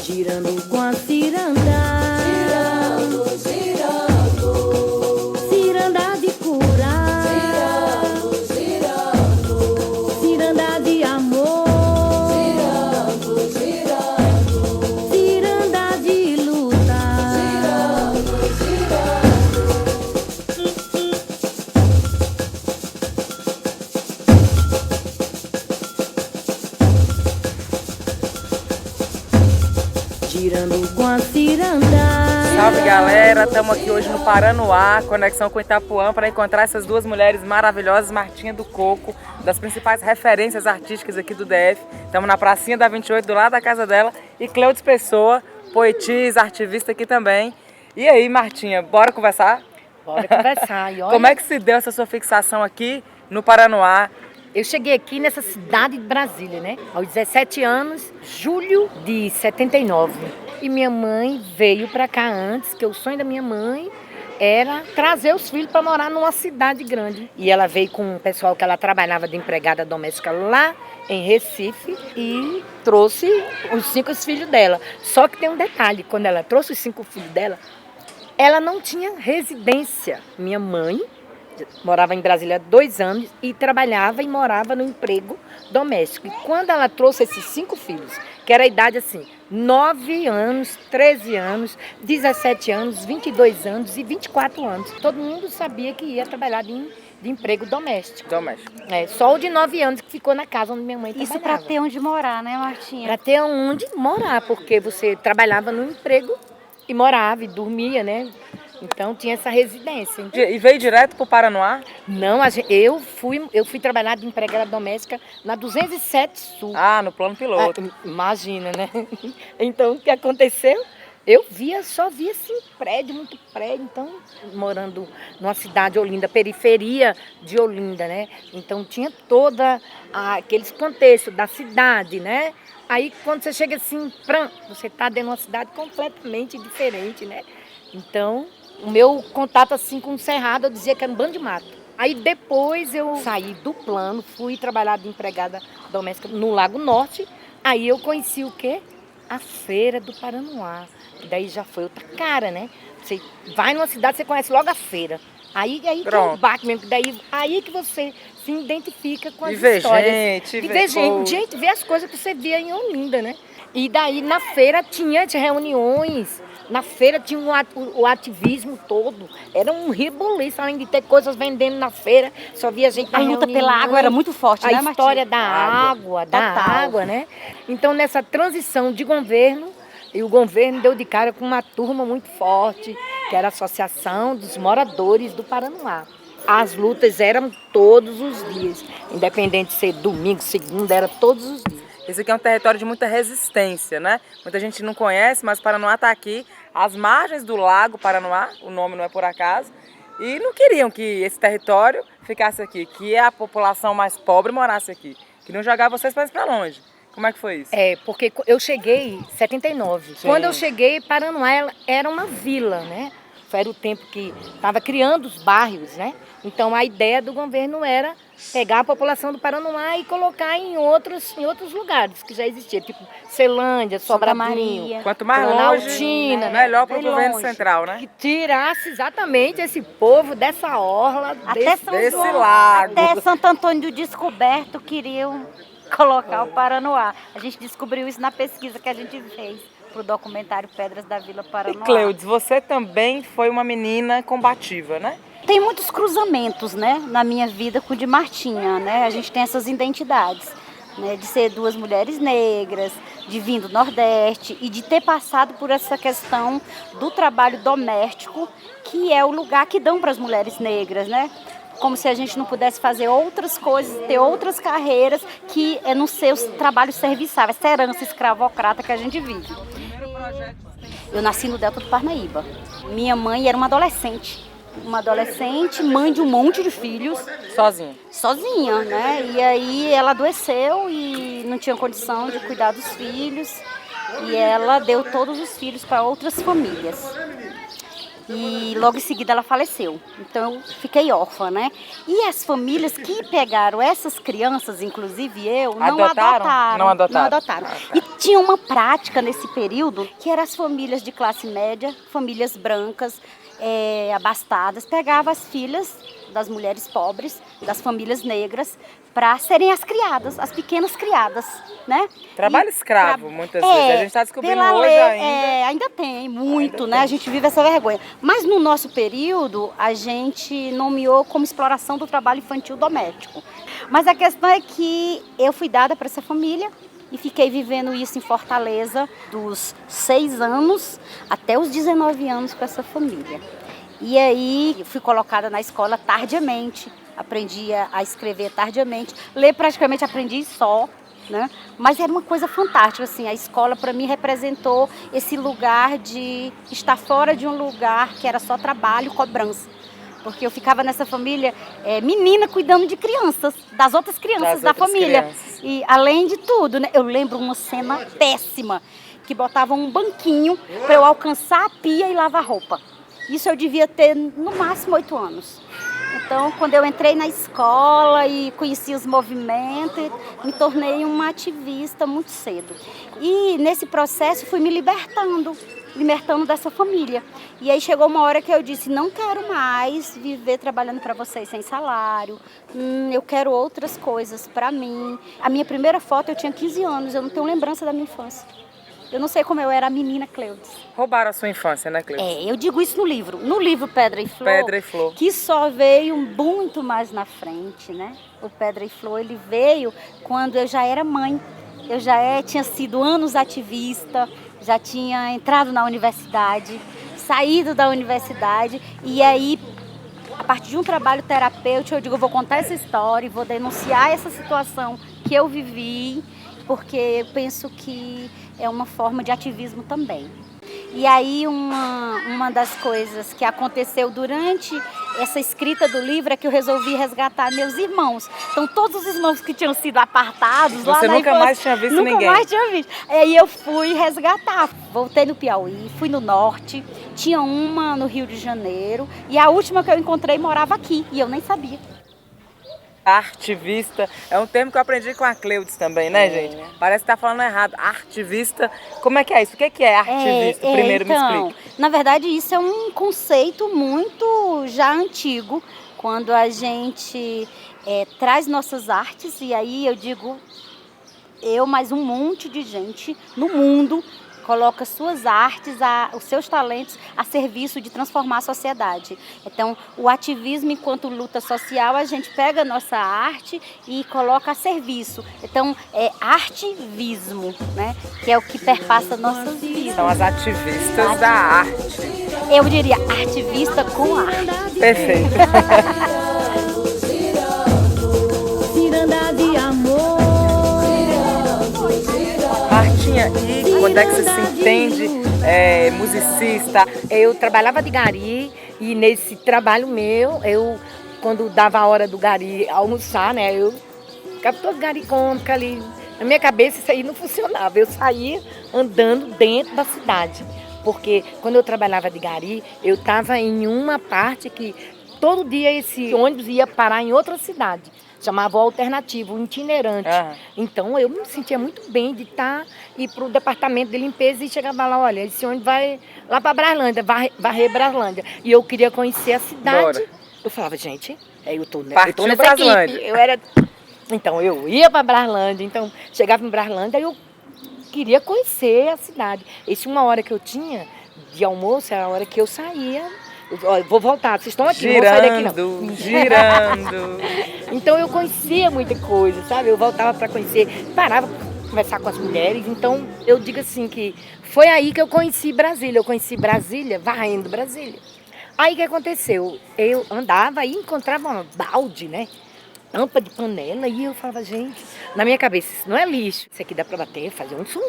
girando com a ciranda, girando, girando, ciranda de cura, girando, girando, ciranda de amor, girando, girando, ciranda de luta, girando, girando com a ciranda. Salve galera, estamos aqui hoje no Paranoá, conexão com Itapuã, para encontrar essas duas mulheres maravilhosas, Martinha do Coco, das principais referências artísticas aqui do DF. Estamos na pracinha da 28, do lado da casa dela, e Cleudes Pessoa, poetisa, artivista aqui também. E aí, Martinha, bora conversar? Bora conversar. E olha, Como é que se deu essa sua fixação aqui no Paranoá? eu cheguei aqui nessa cidade de Brasília, né? Aos 17 anos, julho de 79. E minha mãe veio pra cá antes, que o sonho da minha mãe era trazer os filhos para morar numa cidade grande. E ela veio com o pessoal que ela trabalhava de empregada doméstica lá em Recife e trouxe os 5 filhos dela. Só que tem um detalhe, quando ela trouxe os 5 filhos dela, ela não tinha residência. Minha mãe morava em Brasília há 2 anos e trabalhava e morava no emprego doméstico. E quando ela trouxe esses 5 filhos, que era a idade assim, 9 anos, 13 anos, 17 anos, 22 anos e 24 anos, todo mundo sabia que ia trabalhar de emprego doméstico. Só o de 9 anos que ficou na casa onde minha mãe trabalhava. Isso para ter onde morar, né, Martinha? Para ter onde morar, porque você trabalhava no emprego e morava e dormia, né? Então tinha essa residência. E veio direto para o Paranoá? Não, eu fui trabalhar de empregada doméstica na 207 Sul. Ah, no plano piloto. Imagina, né? Então o que aconteceu? Eu só via assim, muito prédio. Então, morando numa cidade de Olinda, periferia de Olinda, né? Então tinha toda aqueles contextos da cidade, né? Aí quando você chega assim, você está dentro de uma cidade completamente diferente, né? Então, o meu contato assim com o Cerrado, eu dizia que era um bando de mato. Aí depois eu saí do plano, fui trabalhar de empregada doméstica no Lago Norte. Aí eu conheci o quê? A Feira do Paranoá. Que daí já foi outra cara, né? Você vai numa cidade, você conhece logo a feira. Aí que é um baque mesmo, que daí aí que você se identifica com as histórias. Gente, ver as coisas que você via em Olinda, né? E daí na feira tinha reuniões. Na feira tinha o ativismo todo. Era um reboliço, além de ter coisas vendendo na feira. Só via gente na reunião. A luta pela água era muito forte, né, Martinha? A história da água, né? Então, nessa transição de governo, e o governo deu de cara com uma turma muito forte, que era a Associação dos Moradores do Paranoá. As lutas eram todos os dias, independente de ser domingo, segunda, era todos os dias. Esse aqui é um território de muita resistência, né? Muita gente não conhece, mas Paranoá está aqui, às margens do Lago Paranoá, o nome não é por acaso, e não queriam que esse território ficasse aqui, que a população mais pobre morasse aqui. Queriam jogar vocês para longe. Como é que foi isso? Porque eu cheguei em 79. Sim. Quando eu cheguei, Paranoá era uma vila, né? Era o tempo que estava criando os bairros, né? Então a ideia do governo era pegar a população do Paranoá e colocar em outros lugares que já existiam, tipo Celândia, Sobradinho. Quanto mais longe, Altina, melhor para o governo central, né? Que tirasse exatamente esse povo dessa orla, desse lago. Até Santo Antônio do Descoberto queriam colocar o Paranoá. A gente descobriu isso na pesquisa que a gente fez pro documentário Pedras da Vila Paranoá. E Cleudes, você também foi uma menina combativa, né? Tem muitos cruzamentos, né, na minha vida com o de Martinha, né? A gente tem essas identidades, né, de ser 2 mulheres negras, de vir do Nordeste e de ter passado por essa questão do trabalho doméstico, que é o lugar que dão para as mulheres negras, né? Como se a gente não pudesse fazer outras coisas, ter outras carreiras que é no seu trabalho serviçal, essa herança escravocrata que a gente vive. Eu nasci no Delta do Parnaíba. Minha mãe era uma adolescente, mãe de um monte de filhos. Sozinha, né? E aí ela adoeceu e não tinha condição de cuidar dos filhos. E ela deu todos os filhos para outras famílias. e logo em seguida ela faleceu. Então eu fiquei órfã, né? E as famílias que pegaram essas crianças, inclusive eu, não adotaram. Não adotaram. E tinha uma prática nesse período que eram as famílias de classe média, famílias brancas, abastadas, pegavam as filhas das mulheres pobres, das famílias negras, para serem as criadas, as pequenas criadas, né? Trabalho escravo, muitas vezes. A gente está descobrindo hoje ainda. Ainda tem, muito, né? A gente vive essa vergonha. Mas no nosso período, a gente nomeou como exploração do trabalho infantil doméstico. Mas a questão é que eu fui dada para essa família e fiquei vivendo isso em Fortaleza dos 6 anos até os 19 anos com essa família. E aí fui colocada na escola tardiamente, aprendi a escrever tardiamente, ler praticamente aprendi só, né? Mas era uma coisa fantástica, assim, a escola para mim representou esse lugar de estar fora de um lugar que era só trabalho, cobrança. Porque eu ficava nessa família, menina cuidando de crianças, das outras crianças da família. Crianças. E além de tudo, né, eu lembro uma cena péssima, que botavam um banquinho para eu alcançar a pia e lavar roupa. Isso eu devia ter no máximo 8 anos. Então, quando eu entrei na escola e conheci os movimentos, me tornei uma ativista muito cedo. E nesse processo fui me libertando dessa família. E aí chegou uma hora que eu disse, não quero mais viver trabalhando para vocês sem salário, eu quero outras coisas para mim. A minha primeira foto eu tinha 15 anos, eu não tenho lembrança da minha infância. Eu não sei como eu era a menina Cleudes. Roubaram a sua infância, né, Cleudes? Eu digo isso no livro. No livro Pedra e Flor. Pedra e Flor. Que só veio muito mais na frente, né? O Pedra e Flor, ele veio quando eu já era mãe. Eu já tinha sido anos ativista, já tinha entrado na universidade, saído da universidade. E aí, a partir de um trabalho terapêutico, eu digo, eu vou contar essa história, vou denunciar essa situação que eu vivi, porque eu penso que é uma forma de ativismo também. E aí uma das coisas que aconteceu durante essa escrita do livro é que eu resolvi resgatar meus irmãos. Então todos os irmãos que tinham sido apartados lá na infância... Você nunca mais tinha visto ninguém? Nunca mais tinha visto. Aí eu fui resgatar. Voltei no Piauí, fui no norte, tinha uma no Rio de Janeiro e a última que eu encontrei morava aqui e eu nem sabia. Artivista, é um termo que eu aprendi com a Cleudes também, né, gente? Parece que tá falando errado. Artivista, como é que é isso? O que é artivista? Primeiro então, me explique. Na verdade, isso é um conceito muito já antigo, quando a gente traz nossas artes, e aí eu digo, mais um monte de gente no mundo, coloca suas artes, os seus talentos a serviço de transformar a sociedade. Então, o ativismo enquanto luta social, a gente pega a nossa arte e coloca a serviço. Então, é artivismo, né? Que é o que perpassa nossas vidas. São as ativistas da arte. Eu diria ativista com arte. Perfeito. Ciranda de amor. Martinha, e quando é que você se entende musicista? Eu trabalhava de gari e nesse trabalho meu, quando dava a hora do gari almoçar, né, eu ficava todo garicônica ali. Na minha cabeça isso aí não funcionava, eu saía andando dentro da cidade. Porque quando eu trabalhava de gari, eu estava em uma parte que todo dia esse ônibus ia parar em outra cidade. Chamava o alternativo, o itinerante. Então eu me sentia muito bem de ir para o departamento de limpeza e chegava lá, olha, esse ônibus vai lá para Braslândia, varrer Braslândia. E eu queria conhecer a cidade. Bora. Eu falava, gente, eu tô nessa equipe. Então eu ia para Braslândia, então chegava em Braslândia e eu queria conhecer a cidade. Esse uma hora que eu tinha de almoço era a hora que eu saía. Eu vou voltar, vocês estão aqui, girando, não vou sair daqui não. Girando. Então eu conhecia muita coisa, sabe? Eu voltava para conhecer, parava para conversar com as mulheres. Então eu digo assim que foi aí que eu conheci Brasília. Eu conheci Brasília, varrendo Brasília. Aí o que aconteceu? Eu andava e encontrava uma balde, né? Tampa de panela e eu falava, gente, na minha cabeça, isso não é lixo. Isso aqui dá para bater, fazer um som.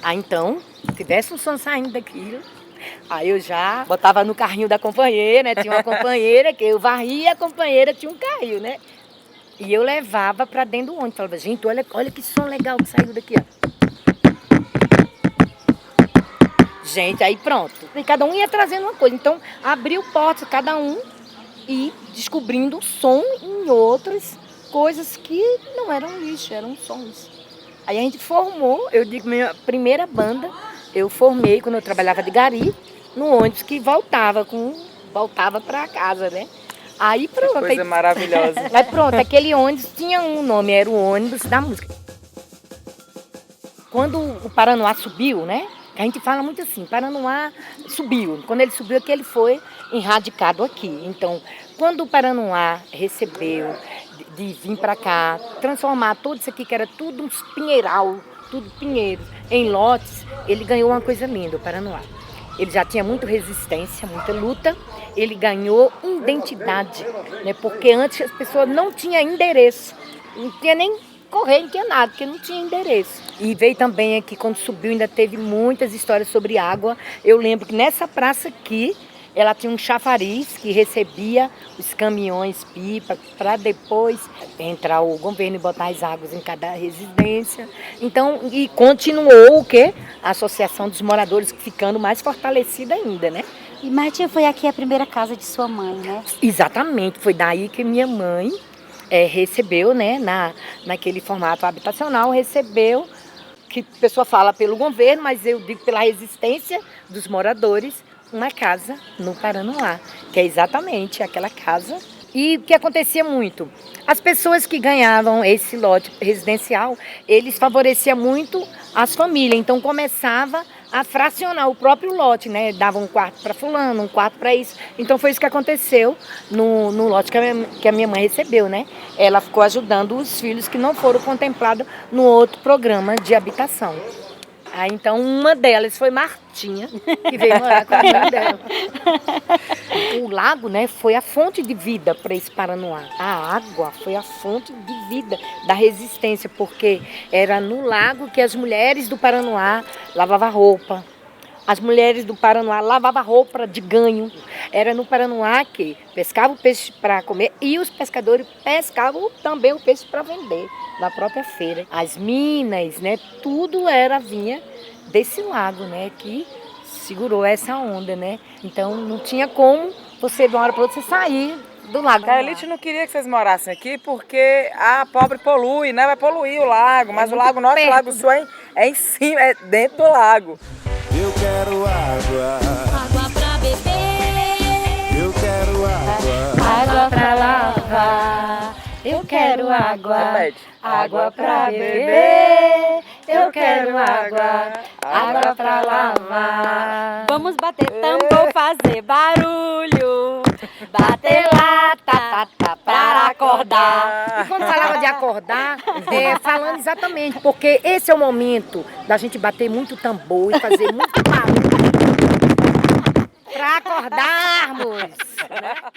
Aí então, se tivesse um som saindo daquilo... Aí eu já botava no carrinho da companheira, né? Tinha uma companheira que eu varria, a companheira tinha um carrinho, né? E eu levava pra dentro do ônibus. Falava, gente, olha que som legal que saiu daqui, ó. Gente, aí pronto. E cada um ia trazendo uma coisa. Então, abriu portas, cada um, e descobrindo o som em outras coisas que não eram lixo, eram sons. Aí a gente formou, eu digo, minha primeira banda, eu formei quando eu trabalhava de gari, no ônibus que voltava para casa, né? Aí pronto. Que coisa maravilhosa. Aí pronto, aquele ônibus tinha um nome, era o ônibus da música. Quando o Paranoá subiu, né? A gente fala muito assim, Paranoá subiu. Quando ele subiu é que ele foi enradicado aqui. Então, quando o Paranoá recebeu de vir para cá, transformar tudo isso aqui, que era tudo uns pinheiral, tudo pinheiros, em lotes, ele ganhou uma coisa linda, o Paranoá. Ele já tinha muita resistência, muita luta, ele ganhou identidade, né? Porque antes as pessoas não tinham endereço, não tinha nem correio, não tinha nada, porque não tinha endereço. E veio também aqui, quando subiu, ainda teve muitas histórias sobre água. Eu lembro que nessa praça aqui, ela tinha um chafariz que recebia os caminhões pipa para depois entrar o governo e botar as águas em cada residência. Então, e continuou o quê? A Associação dos Moradores ficando mais fortalecida ainda, né? E Martinha, foi aqui a primeira casa de sua mãe, né? Exatamente, foi daí que minha mãe recebeu, né, naquele formato habitacional, recebeu, que a pessoa fala pelo governo, mas eu digo pela resistência dos moradores, uma casa no Paranoá, que é exatamente aquela casa. E o que acontecia muito? As pessoas que ganhavam esse lote residencial, eles favoreciam muito as famílias, então começava a fracionar o próprio lote, né? Dava um quarto para fulano, um quarto para isso. Então foi isso que aconteceu no lote que a minha mãe recebeu, né? Ela ficou ajudando os filhos que não foram contemplados no outro programa de habitação. Aí, então, uma delas foi Martinha, que veio morar com a mãe dela. O lago, né, foi a fonte de vida para esse Paranoá. A água foi a fonte de vida da resistência, porque era no lago que as mulheres do Paranoá lavavam roupa. As mulheres do Paranoá lavavam roupa de ganho. Era no Paranoá que pescavam o peixe para comer e os pescadores pescavam também o peixe para vender na própria feira. As minas, né, tudo vinha desse lago, né, que segurou essa onda, né. Então não tinha como você de uma hora para outra sair do lago. A elite não queria que vocês morassem aqui porque a pobre polui, né? Vai poluir o lago, mas o Lago Norte e o Lago Sul é em cima, é dentro do lago. Eu quero água, Água pra beber, eu quero água, Água pra lavar, eu quero água. Repete. Água pra beber, eu quero água. Água pra lavar. Vamos bater tambor, fazer barulho. Bater lata, para acordar. E quando falava de acordar, falando exatamente, porque esse é o momento da gente bater muito tambor e fazer muito barulho. Para acordarmos.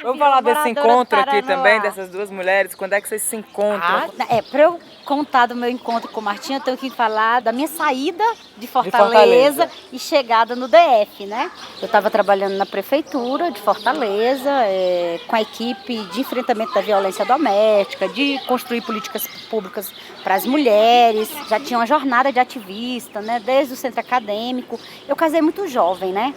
Vamos falar desse Moradoras encontro aqui Paranoá. também, dessas duas mulheres. Quando é que vocês se encontram? Para eu contar do meu encontro com Martinha, eu tenho que falar da minha saída de Fortaleza. Fortaleza e chegada no DF, né? Eu estava trabalhando na prefeitura de Fortaleza, com a equipe de enfrentamento da violência doméstica, de construir políticas públicas para as mulheres. Já tinha uma jornada de ativista, né? Desde o centro acadêmico. Eu casei muito jovem, né?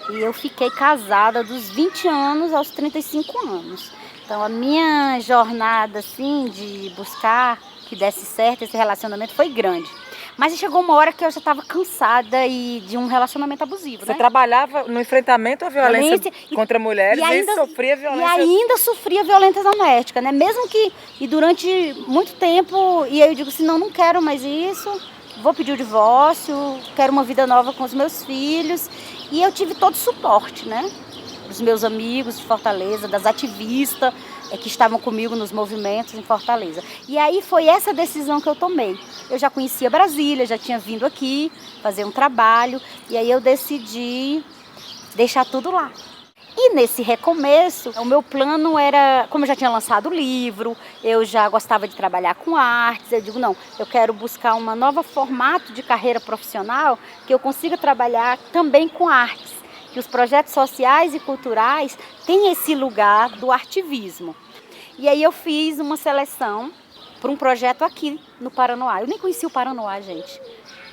E eu fiquei casada dos 20 anos aos 35 anos. Então, a minha jornada, assim, de buscar que desse certo esse relacionamento foi grande. Mas chegou uma hora que eu já estava cansada de um relacionamento abusivo, Você né? trabalhava no enfrentamento à violência contra mulheres e sofria violência. E ainda sofria violência doméstica, né? Mesmo que, e durante muito tempo, e aí eu digo assim, não quero mais isso, vou pedir o divórcio, quero uma vida nova com os meus filhos. E eu tive todo o suporte, né? Dos meus amigos de Fortaleza, das ativistas que estavam comigo nos movimentos em Fortaleza. E aí foi essa decisão que eu tomei. Eu já conhecia Brasília, já tinha vindo aqui fazer um trabalho, e aí eu decidi deixar tudo lá. E nesse recomeço, o meu plano era, como eu já tinha lançado o livro, eu já gostava de trabalhar com artes, eu digo, não, eu quero buscar um novo formato de carreira profissional que eu consiga trabalhar também com artes, que os projetos sociais e culturais têm esse lugar do artivismo. E aí eu fiz uma seleção para um projeto aqui no Paranoá. Eu nem conhecia o Paranoá, gente.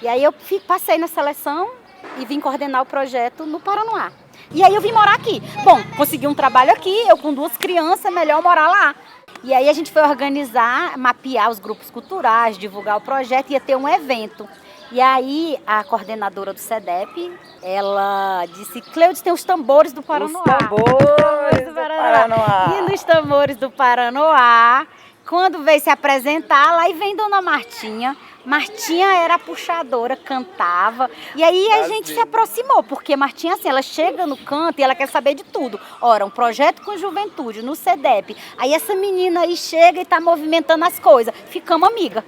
E aí eu passei na seleção e vim coordenar o projeto no Paranoá. E aí eu vim morar aqui. Bom, consegui um trabalho aqui, eu com 2 crianças, é melhor morar lá. E aí a gente foi organizar, mapear os grupos culturais, divulgar o projeto, ia ter um evento. E aí a coordenadora do SEDEP, ela disse, Cleudes, tem os tambores do Paranoá. Os tambores do Paranoá. E nos tambores do Paranoá, quando veio se apresentar, lá e vem Dona Martinha. Martinha era a puxadora, cantava. E aí a gente se aproximou, porque Martinha, assim, ela chega no canto e ela quer saber de tudo. Ora, um projeto com juventude no SEDEP. Aí essa menina aí chega e tá movimentando as coisas. Ficamos amiga.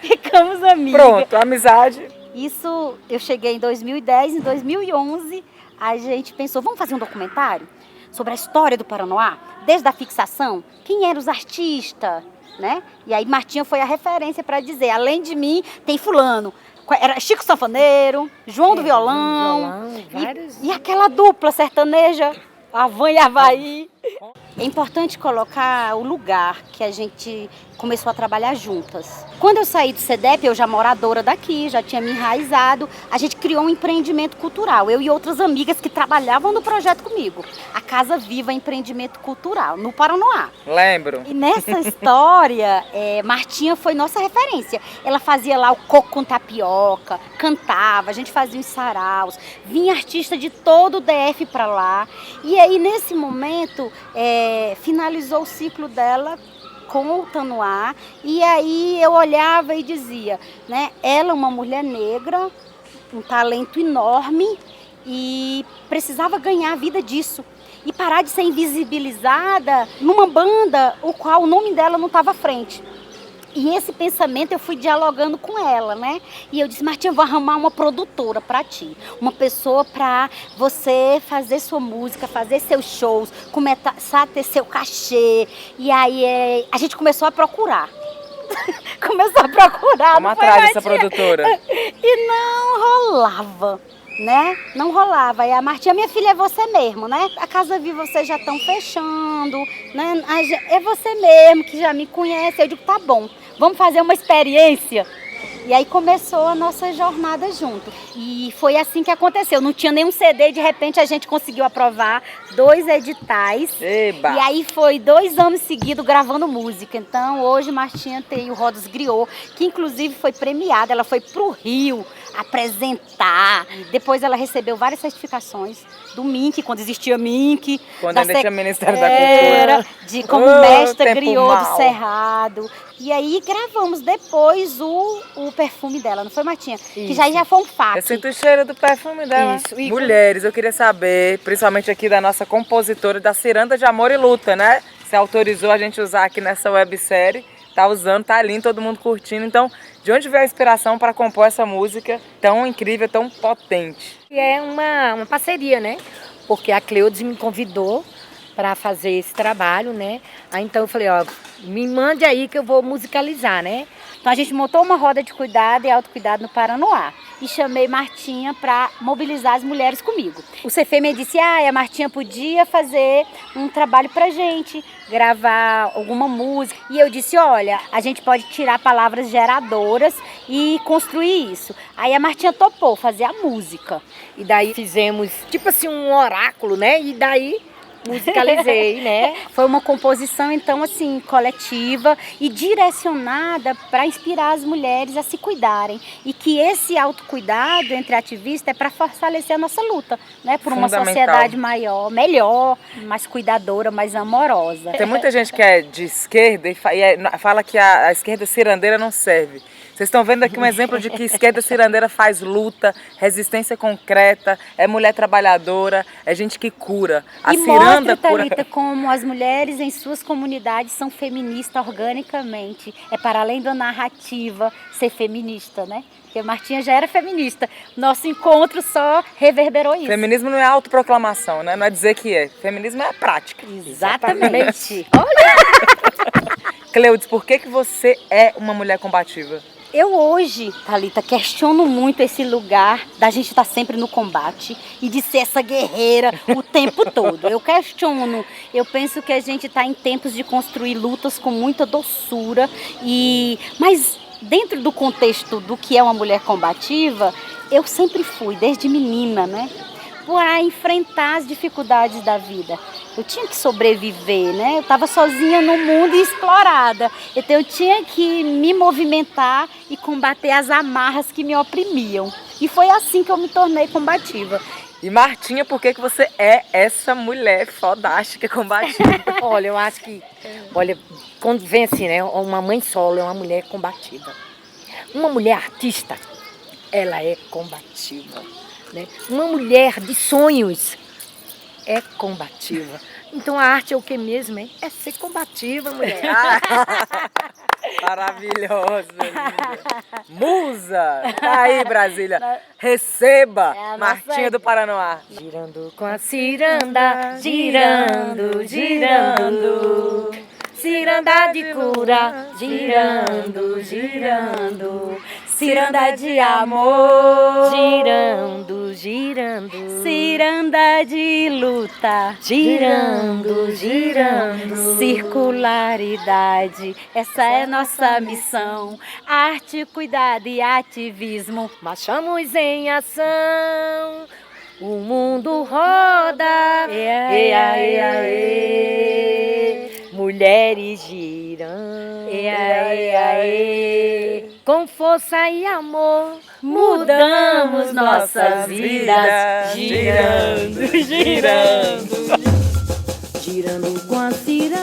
Ficamos amigas. Pronto, amizade. Isso, eu cheguei em 2010, em 2011, a gente pensou, vamos fazer um documentário sobre a história do Paranoá, desde a fixação, quem eram os artistas, né? E aí Martinha foi a referência para dizer, além de mim, tem fulano. Era Chico Sanfoneiro, João do Violão, vários. e aquela dupla sertaneja, Avan e Havaí. É importante colocar o lugar que a gente começou a trabalhar juntas. Quando eu saí do SEDEP, eu já moradora daqui, já tinha me enraizado, a gente criou um empreendimento cultural, eu e outras amigas que trabalhavam no projeto comigo. A Casa Viva Empreendimento Cultural, no Paranoá. Lembro. E nessa história, Martinha foi nossa referência. Ela fazia lá o coco com tapioca, cantava, a gente fazia os saraus, vinha artista de todo o DF para lá. E aí, nesse momento, finalizou o ciclo dela com o Tanoá, e aí eu olhava e dizia, né, ela é uma mulher negra, um talento enorme e precisava ganhar a vida disso e parar de ser invisibilizada numa banda o qual o nome dela não estava à frente. E esse pensamento eu fui dialogando com ela, né? E eu disse, Martinha, eu vou arrumar uma produtora para ti. Uma pessoa para você fazer sua música, fazer seus shows, começar a ter seu cachê. E aí a gente começou a procurar. Começou a procurar. Vamos atrás dessa produtora. E não rolava. Né? Não rolava. E a Martinha, minha filha, é você mesmo, né? A Casa Viva vocês já estão fechando, né? É você mesmo que já me conhece. Eu digo, tá bom, vamos fazer uma experiência. E aí começou a nossa jornada junto. E foi assim que aconteceu. Não tinha nenhum CD, de repente a gente conseguiu aprovar 2 editais. Eba. E aí foi 2 anos seguidos gravando música. Então hoje Martinha tem o Rodos Griot, que inclusive foi premiada. Ela foi pro Rio apresentar. Depois ela recebeu várias certificações do MINC, quando existia MINC. Quando ainda tinha Ministério da Cultura. Como mestra griot do Cerrado. E aí gravamos depois o perfume dela, não foi, Martinha? Isso. Que já foi um fato. Eu sinto o cheiro do perfume dela. Isso. Mulheres, eu queria saber, principalmente aqui da nossa compositora, da Ciranda de Amor e Luta, né? Você autorizou a gente usar aqui nessa websérie. Tá usando, tá lindo, todo mundo curtindo. Então, de onde veio a inspiração para compor essa música tão incrível, tão potente? E é uma parceria, né? Porque a Cleudes me convidou para fazer esse trabalho, né? Aí então eu falei, ó, me mande aí que eu vou musicalizar, né? Então a gente montou uma roda de cuidado e autocuidado no Paranoá. E chamei Martinha para mobilizar as mulheres comigo. O CFM disse, a Martinha podia fazer um trabalho pra gente, gravar alguma música. E eu disse, olha, a gente pode tirar palavras geradoras e construir isso. Aí a Martinha topou fazer a música. E daí fizemos, tipo assim, um oráculo, né? E daí musicalizei, né? Foi uma composição, então, assim, coletiva e direcionada para inspirar as mulheres a se cuidarem. E que esse autocuidado entre ativistas é para fortalecer a nossa luta, né? Por uma sociedade maior, melhor, mais cuidadora, mais amorosa. Tem muita gente que é de esquerda e fala que a esquerda cirandeira não serve. Vocês estão vendo aqui um exemplo de que esquerda cirandeira faz luta, resistência concreta, é mulher trabalhadora, é gente que cura. A ciranda mostra, Thalita, como as mulheres em suas comunidades são feministas organicamente. É para além da narrativa ser feminista, né? Porque a Martinha já era feminista. Nosso encontro só reverberou isso. Feminismo não é autoproclamação, né? Não é dizer que é. Feminismo é a prática. Exatamente. Olha! Cleudes, por que você é uma mulher combativa? Eu hoje, Thalita, questiono muito esse lugar da gente estar sempre no combate e de ser essa guerreira o tempo todo. Eu questiono, eu penso que a gente está em tempos de construir lutas com muita doçura, mas dentro do contexto do que é uma mulher combativa, eu sempre fui, desde menina, né? Para enfrentar as dificuldades da vida. Eu tinha que sobreviver, né? Eu estava sozinha no mundo e explorada. Então eu tinha que me movimentar e combater as amarras que me oprimiam. E foi assim que eu me tornei combativa. E Martinha, por que você é essa mulher fodástica combativa? Olha, eu acho que, quando vem assim, né, uma mãe solo é uma mulher combativa. Uma mulher artista, ela é combativa, né? Uma mulher de sonhos é combativa. Então a arte é o que mesmo, hein? É ser combativa, mulher. Maravilhoso, linda. Musa! Tá aí, Brasília. Receba É a Martinha nossa- do Paranoá. Girando com a ciranda, girando, girando. Ciranda de cura, girando, girando. Ciranda de amor, girando, girando. Ciranda de luta, Girando, girando. circularidade, essa é nossa missão. Arte, cuidado e ativismo. Marchamos em ação, o mundo roda. Ea, ea, ea. Mulheres girando. Ea, ea, ea. Com força e amor, mudamos nossas vidas. Girando, girando. Girando com a ciranda.